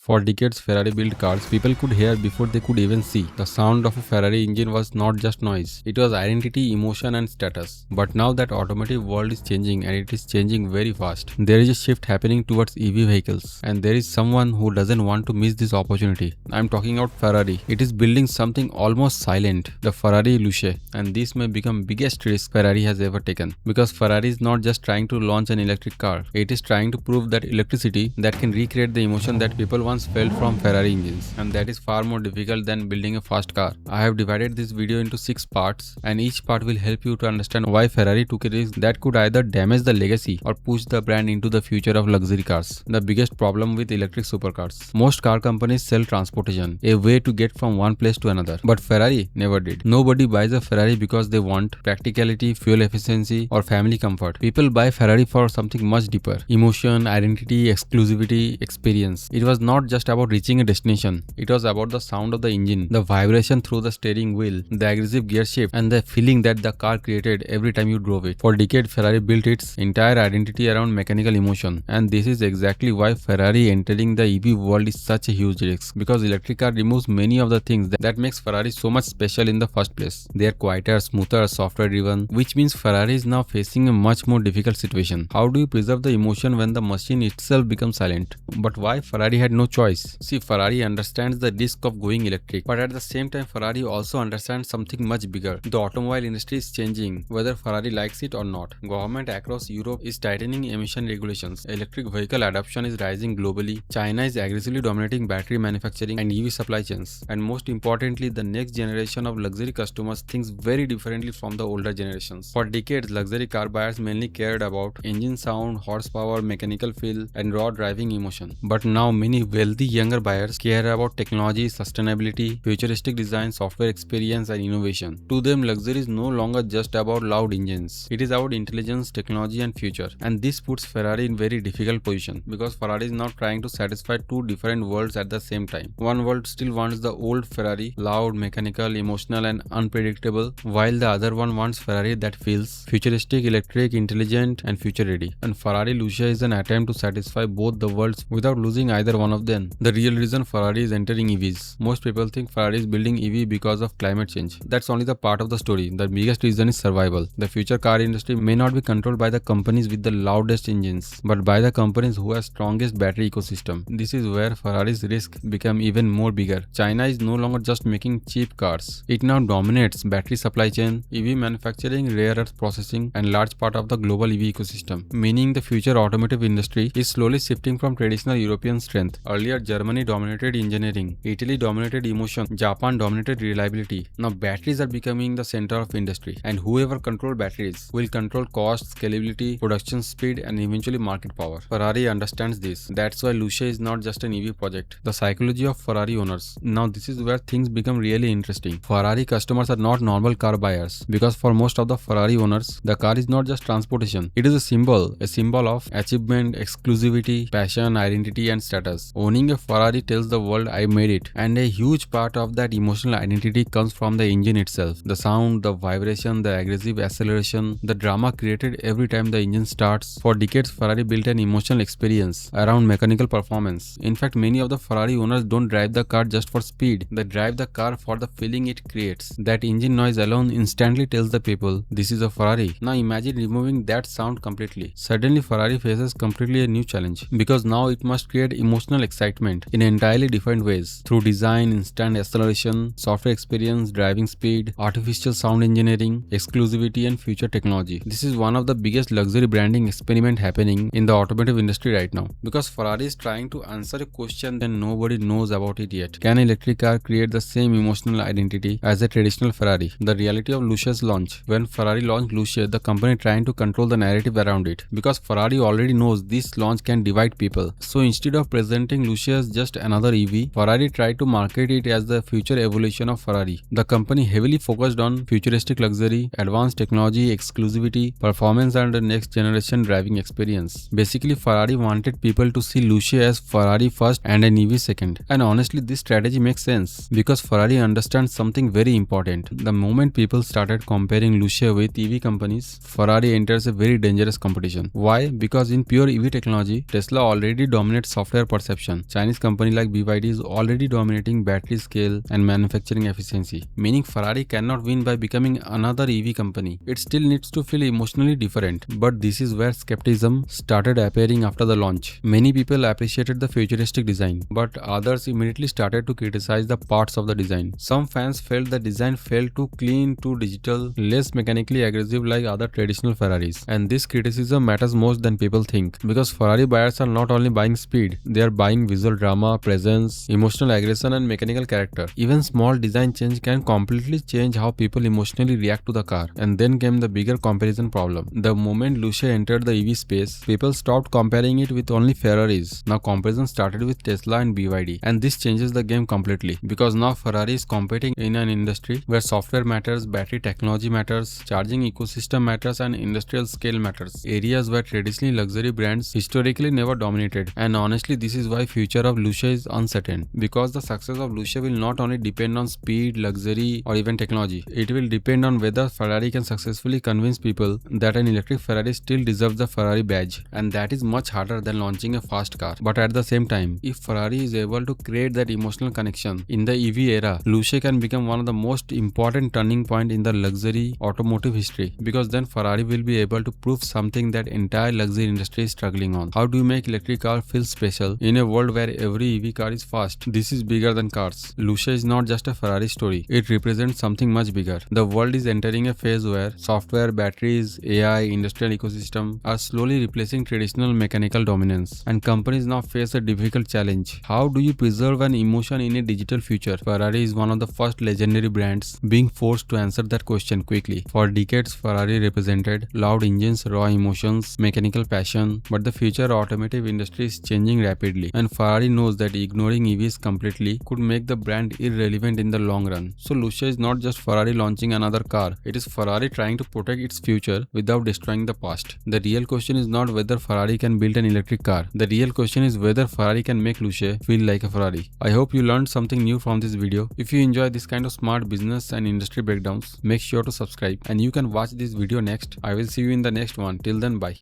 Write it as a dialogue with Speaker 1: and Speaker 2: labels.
Speaker 1: For decades, Ferrari built cars people could hear before they could even see. The sound of a Ferrari engine was not just noise, it was identity, emotion, and status. But now that automotive world is changing and it is changing very fast. There is a shift happening towards EV vehicles, and there is someone who doesn't want to miss this opportunity. I'm talking about Ferrari. It is building something almost silent, the Ferrari Luce, and this may become biggest risk Ferrari has ever taken. Because Ferrari is not just trying to launch an electric car, it is trying to prove that electricity that can recreate the emotion that people once felt from Ferrari engines, and that is far more difficult than building a fast car. I have divided this video into 6 parts, and each part will help you to understand why Ferrari took a risk that could either damage the legacy or push the brand into the future of luxury cars. The biggest problem with electric supercars. Most car companies sell transportation, a way to get from one place to another. But Ferrari never did. Nobody buys a Ferrari because they want practicality, fuel efficiency, or family comfort. People buy Ferrari for something much deeper. Emotion, identity, exclusivity, experience. It was not just about reaching a destination. It was about the sound of the engine, the vibration through the steering wheel, the aggressive gear shift, and the feeling that the car created every time you drove it. For decades, Ferrari built its entire identity around mechanical emotion, and this is exactly why Ferrari entering the EV world is such a huge risk, because electric car removes many of the things that makes Ferrari so much special in the first place. They are quieter, smoother, software driven, which means Ferrari is now facing a much more difficult situation. How do you preserve the emotion when the machine itself becomes silent? But why Ferrari had no choice? See, Ferrari understands the risk of going electric, but at the same time Ferrari also understands something much bigger. The automobile industry is changing, whether Ferrari likes it or not. Government across Europe is tightening emission regulations. Electric vehicle adoption is rising globally. China is aggressively dominating battery manufacturing and EV supply chains. And most importantly, the next generation of luxury customers thinks very differently from the older generations. For decades, luxury car buyers mainly cared about engine sound, horsepower, mechanical feel, and raw driving emotion. But now many wealthy younger buyers care about technology, sustainability, futuristic design, software experience, and innovation. To them, luxury is no longer just about loud engines. It is about intelligence, technology, and future. And this puts Ferrari in very difficult position, because Ferrari is now trying to satisfy two different worlds at the same time. One world still wants the old Ferrari, loud, mechanical, emotional, and unpredictable, while the other one wants Ferrari that feels futuristic, electric, intelligent, and future ready. And Ferrari Luce is an attempt to satisfy both the worlds without losing either one of them. The real reason Ferrari is entering EVs. Most people think Ferrari is building EV because of climate change. That's only the part of the story. The biggest reason is survival. The future car industry may not be controlled by the companies with the loudest engines, but by the companies who have strongest battery ecosystem. This is where Ferrari's risk become even more bigger. China is no longer just making cheap cars. It now dominates battery supply chain, EV manufacturing, rare earth processing, and large part of the global EV ecosystem. Meaning the future automotive industry is slowly shifting from traditional European strength. Earlier, Germany dominated engineering, Italy dominated emotion, Japan dominated reliability. Now batteries are becoming the center of industry, and whoever controls batteries will control cost, scalability, production speed, and eventually market power. Ferrari understands this. That's why Luce is not just an EV project. The psychology of Ferrari owners. Now this is where things become really interesting. Ferrari customers are not normal car buyers, because for most of the Ferrari owners, the car is not just transportation. It is a symbol of achievement, exclusivity, passion, identity, and status. Owning a Ferrari tells the world I made it, and a huge part of that emotional identity comes from the engine itself. The sound, the vibration, the aggressive acceleration, the drama created every time the engine starts. For decades, Ferrari built an emotional experience around mechanical performance. In fact, many of the Ferrari owners don't drive the car just for speed. They drive the car for the feeling it creates. That engine noise alone instantly tells the people, this is a Ferrari. Now imagine removing that sound completely. Suddenly Ferrari faces completely a new challenge, because now it must create emotional excitement in entirely different ways, through design, instant acceleration, software experience, driving speed, artificial sound engineering, exclusivity, and future technology. This is one of the biggest luxury branding experiment happening in the automotive industry right now, because Ferrari is trying to answer a question that nobody knows about it yet. Can an electric car create the same emotional identity as a traditional Ferrari? The reality of Luce's launch. When Ferrari launched Luce, the company trying to control the narrative around it, because Ferrari already knows this launch can divide people. So instead of presenting Luce as just another EV, Ferrari tried to market it as the future evolution of Ferrari. The company heavily focused on futuristic luxury, advanced technology, exclusivity, performance, and the next generation driving experience. Basically, Ferrari wanted people to see Luce as Ferrari first and an EV second. And honestly, this strategy makes sense, because Ferrari understands something very important. The moment people started comparing Luce with EV companies, Ferrari enters a very dangerous competition. Why? Because in pure EV technology, Tesla already dominates software perception competition. Chinese company like BYD is already dominating battery scale and manufacturing efficiency, meaning Ferrari cannot win by becoming another EV company. It still needs to feel emotionally different, but this is where skepticism started appearing after the launch. Many people appreciated the futuristic design, but others immediately started to criticize the parts of the design. Some fans felt the design felt too clean, too digital, less mechanically aggressive like other traditional Ferraris. And this criticism matters most than people think, because Ferrari buyers are not only buying speed, they are buying visual drama, presence, emotional aggression and mechanical character. Even small design change can completely change how people emotionally react to the car. And then came the bigger comparison problem. The moment Luce entered the EV space, people stopped comparing it with only Ferraris. Now comparison started with Tesla and BYD, and this changes the game completely, because now Ferrari is competing in an industry where software matters, battery technology matters, charging ecosystem matters and industrial scale matters, areas where traditionally luxury brands historically never dominated. And honestly, this is why future of Luce is uncertain, because the success of Luce will not only depend on speed, luxury or even technology. It will depend on whether Ferrari can successfully convince people that an electric Ferrari still deserves the Ferrari badge, and that is much harder than launching a fast car. But at the same time, if Ferrari is able to create that emotional connection in the EV era, Luce can become one of the most important turning point in the luxury automotive history, because then Ferrari will be able to prove something that entire luxury industry is struggling on. How do you make electric car feel special in a world where every EV car is fast? This is bigger than cars. Luce is not just a Ferrari story. It represents something much bigger. The world is entering a phase where software, batteries, AI, industrial ecosystem are slowly replacing traditional mechanical dominance, and companies now face a difficult challenge. How do you preserve an emotion in a digital future? Ferrari is one of the first legendary brands being forced to answer that question quickly. For decades, Ferrari represented loud engines, raw emotions, mechanical passion, but the future automotive industry is changing rapidly, and Ferrari knows that ignoring EVs completely could make the brand irrelevant in the long run. So Luce is not just Ferrari launching another car, it is Ferrari trying to protect its future without destroying the past. The real question is not whether Ferrari can build an electric car. The real question is whether Ferrari can make Luce feel like a Ferrari. I hope you learned something new from this video. If you enjoy this kind of smart business and industry breakdowns, make sure to subscribe, and you can watch this video next. I will see you in the next one. Till then, bye.